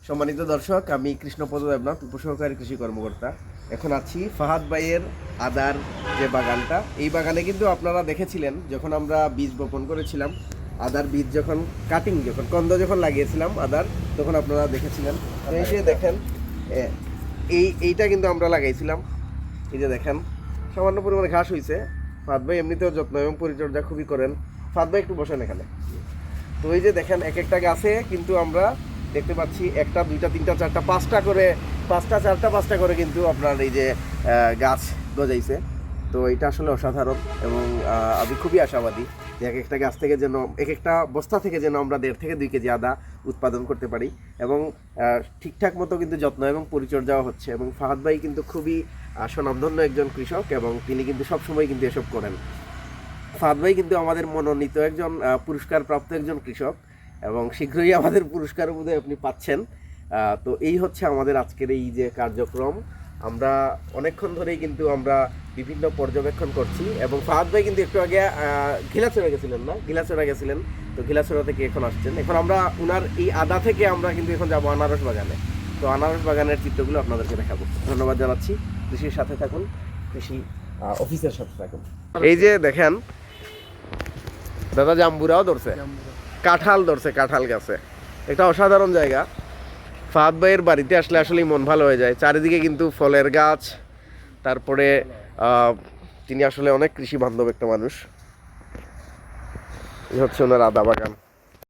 সম্মানিত দর্শক, আমি কৃষ্ণপদ দেবনাথ, উপসহকারী কৃষি কর্মকর্তা। এখন আছি ফাহাদ ভাইয়ের আদার যে বাগানটা, এই বাগানে কিন্তু আপনারা দেখেছিলেন যখন আমরা বীজ বপন করেছিলাম, আদার বীজ যখন কন্দ যখন লাগিয়েছিলাম আদার, তখন আপনারা দেখেছিলেন। এই যে দেখেন, এইটা কিন্তু আমরা লাগাইছিলাম। এই যে দেখেন, সামান্য পরিমাণে ঘাস হয়েছে। ফাহাদ ভাই এমনিতেও যত্ন এবং পরিচর্যা খুবই করেন। ফাহাদ ভাই একটু বসেন এখানে। তো এই যে দেখেন, এক একটা গাছে কিন্তু আমরা দেখতে পাচ্ছি একটা, দুইটা, তিনটা, চারটা, পাঁচটা করে কিন্তু আপনার এই যে গাছ গজাইছে। তো এটা আসলে অসাধারণ এবং আমি খুবই আশাবাদী যে এক একটা গাছ থেকে যেন, এক একটা বস্তা থেকে যেন আমরা 1.5 থেকে 2 কেজি আদা উৎপাদন করতে পারি। এবং ঠিকঠাক মতো কিন্তু যত্ন এবং পরিচর্যাও হচ্ছে। এবং ফাহাদ ভাই কিন্তু খুবই স্বনামধন্য একজন কৃষক এবং তিনি কিন্তু সবসময় কিন্তু এসব করেন। ফাহাদ ভাই কিন্তু আমাদের মনোনীত একজন পুরস্কারপ্রাপ্ত একজন কৃষক এবং শীঘ্রই আমাদের পুরস্কার বোধহয় আপনি পাচ্ছেন। তো এই হচ্ছে আমাদের আজকের এই যে কার্যক্রম। আমরা অনেকক্ষণ ধরেই কিন্তু আমরা বিভিন্ন পর্যবেক্ষণ করছি এবং ফাহাদ ভাই কিন্তু একটু আগে ঘিলাচড়া গেছিলেন। তো ঘিলাচড়া থেকে এখন আসছেন। এখন আমরা উনার এই আদা থেকে আমরা কিন্তু এখন যাবো আনারস বাগানে। তো আনারস বাগানের চিত্রগুলো আপনাদেরকে দেখাবো। ধন্যবাদ জানাচ্ছি। কৃষির সাথে থাকুন, কৃষি অফিসের সাথে থাকুন। এই যে দেখেন, দাদা জাম্বুরাও ধরছে, কাঁঠাল ধরছে, কাঁঠাল গাছে। একটা অসাধারণ জায়গা। ফাহাদ ভাইয়ের বাড়িতে আসলে আসলেই মন ভালো হয়ে যায়। চারিদিকে কিন্তু ফলের গাছ, তারপরে তিনি আসলে অনেক কৃষি বান্ধব একটা মানুষ। এই হচ্ছে ওনার আদা বাগান।